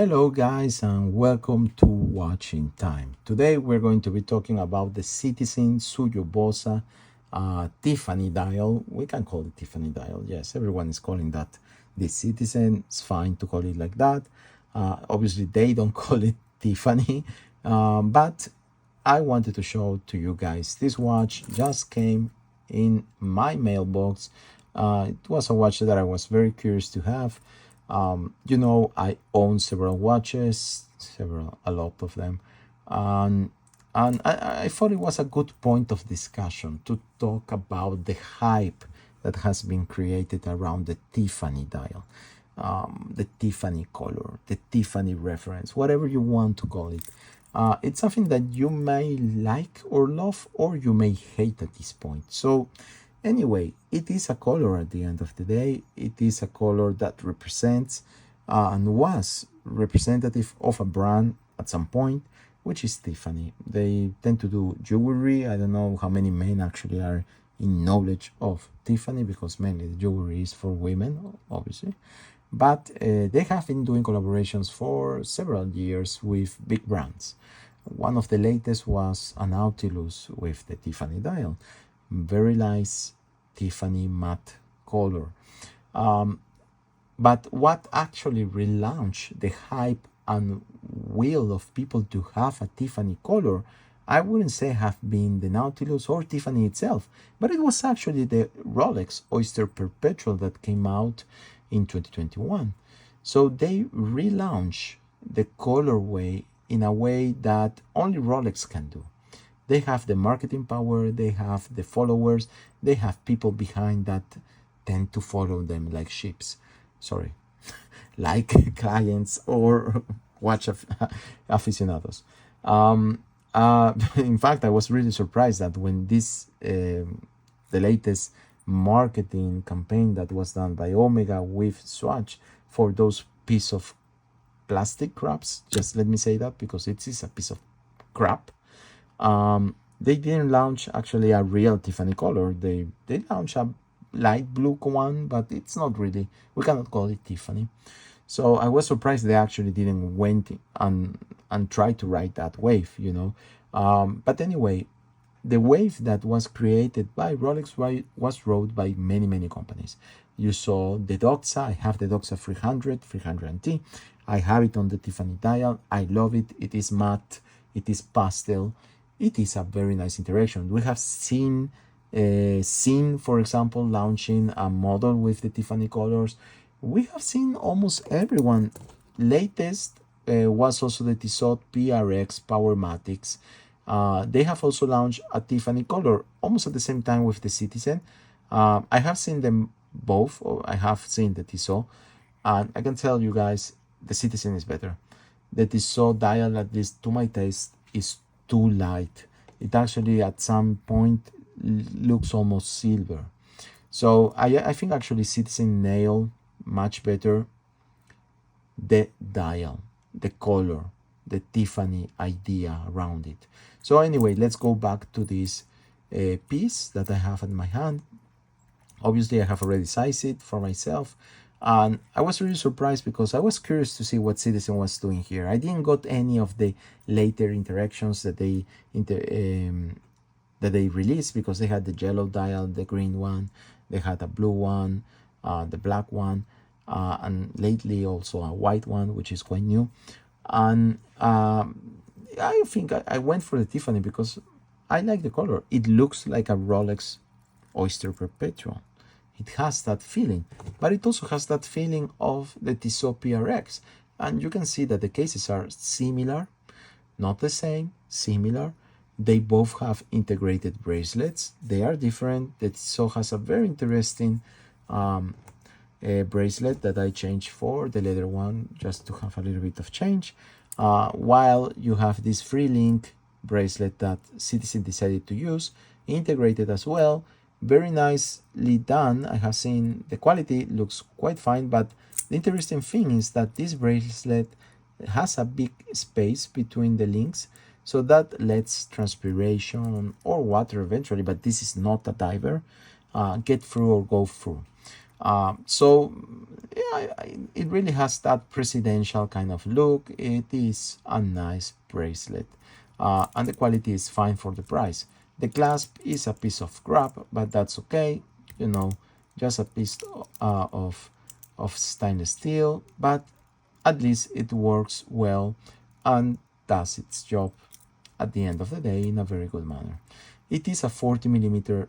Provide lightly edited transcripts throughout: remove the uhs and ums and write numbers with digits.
Hello guys and welcome to Watching Time. Today we're going to be talking about the Citizen Tsuyosa Tiffany Dial. We can call it Tiffany Dial. Yes, everyone is calling that the Citizen. It's fine to call it like that. Obviously they don't call it Tiffany, but I wanted to show to you guys this watch just came in my mailbox. It was a watch that I was very curious to have. I own several watches, a lot of them, and I thought it was a good point of discussion to talk about the hype that has been created around the Tiffany dial, the Tiffany color, the Tiffany reference, whatever you want to call it. It's something that you may like or love, or you may hate at this point. So anyway, it is a color at the end of the day. It is a color that represents and was representative of a brand at some point, which is Tiffany. They tend to do jewelry. I don't know how many men actually are in knowledge of Tiffany, because mainly the jewelry is for women, obviously. But they have been doing collaborations for several years with big brands. One of the latest was a Nautilus with the Tiffany dial. Very nice Tiffany matte color. But what actually relaunched the hype and will of people to have a Tiffany color, I wouldn't say have been the Nautilus or Tiffany itself, but it was actually the Rolex Oyster Perpetual that came out in 2021. So they relaunch the colorway in a way that only Rolex can do. They have the marketing power, they have the followers, they have people behind that tend to follow them like sheep. Sorry, like clients or watch aficionados. In fact, I was really surprised that when the latest marketing campaign that was done by Omega with Swatch for those piece of plastic wraps, just let me say that because it is a piece of crap. They didn't launch actually a real Tiffany color. They launched a light blue one, but it's not really, we cannot call it Tiffany. So I was surprised they actually didn't went and try to ride that wave, But anyway, the wave that was created by Rolex was rode by many companies. You saw the Doxa. I have the Doxa 300T. I have it on the Tiffany dial. I love it. It is matte. It is pastel. It is a very nice interaction. We have seen for example, launching a model with the Tiffany colors. We have seen almost everyone. Latest was also the Tissot PRX Powermatics. They have also launched a Tiffany color almost at the same time with the Citizen. I have seen them both, or I have seen the Tissot, and I can tell you guys the Citizen is better. The Tissot dial, at least to my taste, is too light. It actually at some point looks almost silver. So I think actually Citizen nailed much better the dial, the color, the Tiffany idea around it. So anyway, let's go back to this piece that I have in my hand. Obviously I have already sized it for myself, and I was really surprised because I was curious to see what Citizen was doing here. I didn't got any of the later interactions that they released, because they had the yellow dial, the green one, they had a blue one, the black one, and lately also a white one, which is quite new. And I think I went for the Tiffany because I like the color. It looks like a Rolex Oyster Perpetual. It has that feeling, but it also has that feeling of the Tissot PRX. And you can see that the cases are similar, not the same, similar. They both have integrated bracelets. They are different. The Tissot has a very interesting bracelet that I changed for the leather one, just to have a little bit of change. While you have this free link bracelet that Citizen decided to use, integrated as well. Very nicely done. I have seen the quality looks quite fine, but the interesting thing is that this bracelet has a big space between the links, so that lets transpiration or water eventually, but this is not a diver, get through or go through. So yeah, it really has that presidential kind of look. It is a nice bracelet, and the quality is fine for the price. The clasp is a piece of crap, but that's okay. You know, just a piece of stainless steel, but at least it works well and does its job at the end of the day in a very good manner. It is a 40 millimeter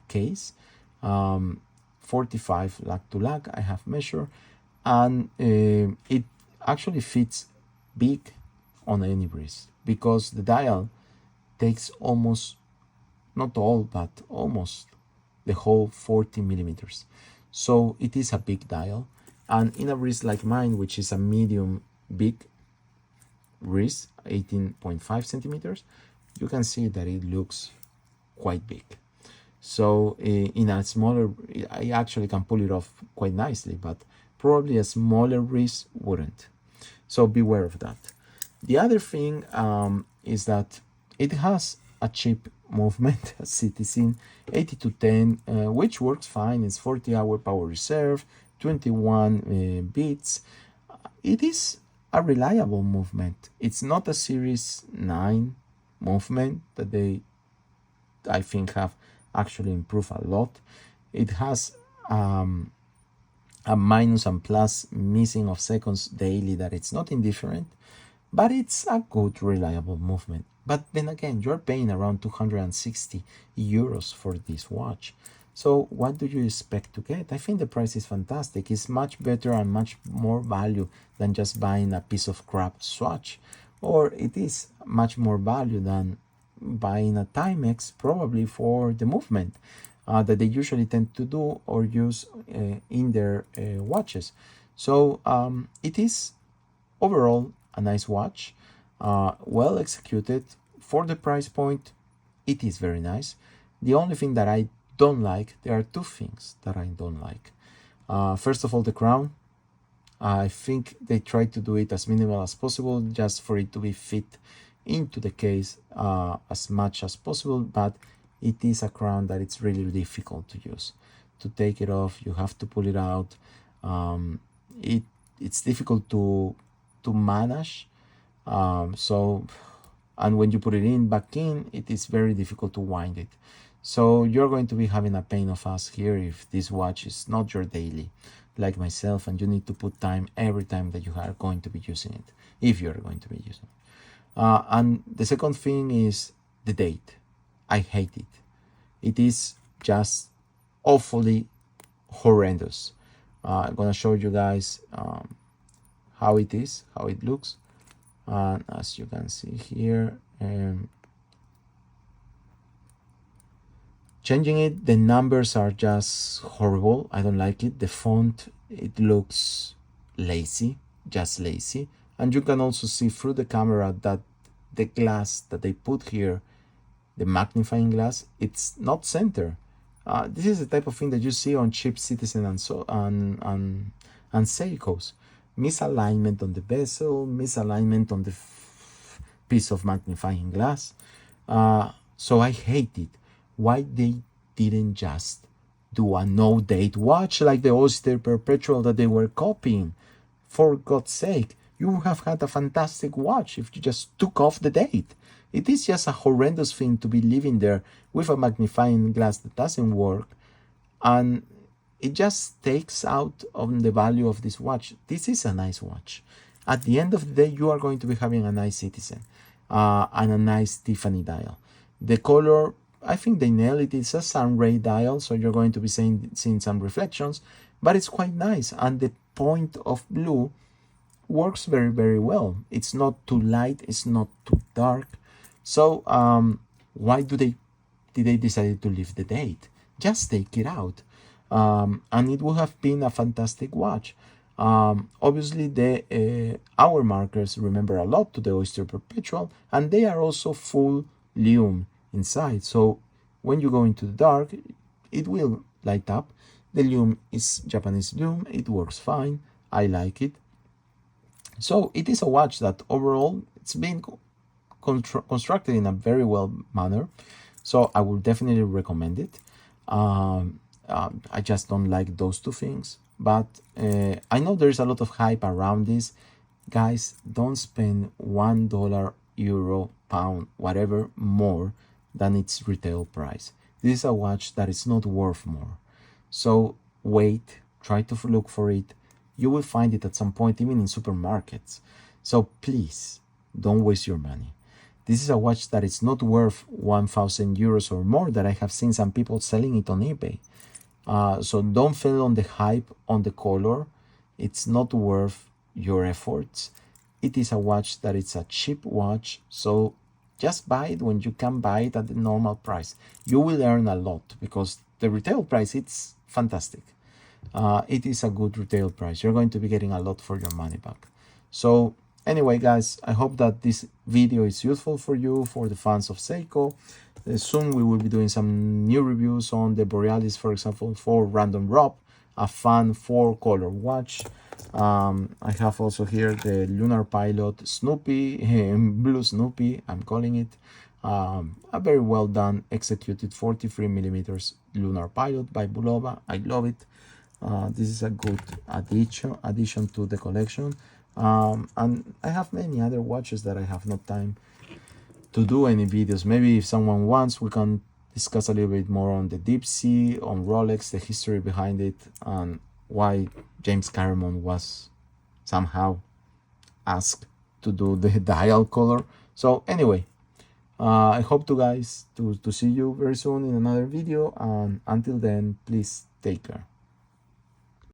case, 45 lug to lug I have measured, and it actually fits big on any wrist because the dial takes almost, not all, but almost the whole 40 millimeters. So it is a big dial, and in a wrist like mine, which is a medium big wrist, 18.5 centimeters, you can see that it looks quite big. So in a smaller, I actually can pull it off quite nicely, but probably a smaller wrist wouldn't. So beware of that. The other thing is that it has a chip movement, a Citizen 8210, which works fine. It's 40-hour power reserve, 21 beats. It is a reliable movement. It's not a Series 9 movement that they, I think, have actually improved a lot. It has a minus and plus missing of seconds daily that it's not indifferent, but it's a good reliable movement. But then again, you're paying around 260 euros for this watch. So what do you expect to get? I think the price is fantastic. It's much better and much more value than just buying a piece of crap swatch. Or it is much more value than buying a Timex, probably for the movement that they usually tend to do or use in their watches. So it is overall a nice watch, well executed for the price point. It is very nice. The only thing that I don't like, there are two things that I don't like. First of all, the crown. I think they try to do it as minimal as possible, just for it to be fit into the case as much as possible, but it is a crown that it's really difficult to use. To take it off, you have to pull it out. It's difficult to manage. So, and when you put it in back in, it is very difficult to wind it. So you're going to be having a pain of ass here if this watch is not your daily, like myself, and you need to put time every time that you are going to be using it, if you're going to be using it. And the second thing is the date. I hate it. It is just awfully horrendous. I'm gonna show you guys how it is, how it looks. And as you can see here, changing it, the numbers are just horrible. I don't like it. The font, it looks lazy, just lazy. And you can also see through the camera that the glass that they put here, the magnifying glass, it's not center. This is the type of thing that you see on cheap Citizen and Seikos. Misalignment on the bezel, misalignment on the piece of magnifying glass. So I hate it. Why they didn't just do a no date watch like the Oyster Perpetual that they were copying? For God's sake, you would have had a fantastic watch if you just took off the date. It is just a horrendous thing to be living there with a magnifying glass that doesn't work, and it just takes out on the value of this watch. This is a nice watch. At the end of the day, you are going to be having a nice Citizen and a nice Tiffany dial. The color, I think they nailed it. It's a sunray dial, so you're going to be seeing some reflections, but it's quite nice. And the point of blue works very, very well. It's not too light, it's not too dark. So why did they decide to leave the date? Just take it out. And it would have been a fantastic watch. Obviously, the hour markers remember a lot to the Oyster Perpetual, and they are also full lume inside. So when you go into the dark, it will light up. The lume is Japanese lume. It works fine. I like it. So it is a watch that overall it's been constructed in a very well manner. So I would definitely recommend it. I just don't like those two things. But I know there's a lot of hype around this. Guys, don't spend $1, euro, pound, whatever more than its retail price. This is a watch that is not worth more. So wait, try to look for it. You will find it at some point, even in supermarkets. So please, don't waste your money. This is a watch that is not worth 1,000 euros or more, that I have seen some people selling it on eBay. So don't fall on the hype on the color. It's not worth your efforts. It is a watch that it's a cheap watch, so just buy it when you can buy it at the normal price. You will earn a lot because the retail price, it's fantastic. It is a good retail price. You're going to be getting a lot for your money back. So anyway, guys, I hope that this video is useful for you, for the fans of Seiko. Soon we will be doing some new reviews on the Borealis, for example, for Random Rob, a fun 4-color watch. I have also here the Lunar Pilot Snoopy, Blue Snoopy, I'm calling it. A very well done, executed 43 millimeters Lunar Pilot by Bulova. I love it. This is a good addition to the collection. And I have many other watches that I have no time to do any videos. Maybe if someone wants, we can discuss a little bit more on the deep sea, on Rolex, the history behind it, and why James Cameron was somehow asked to do the dial color. So anyway, I hope to see you very soon in another video, and until then, please take care.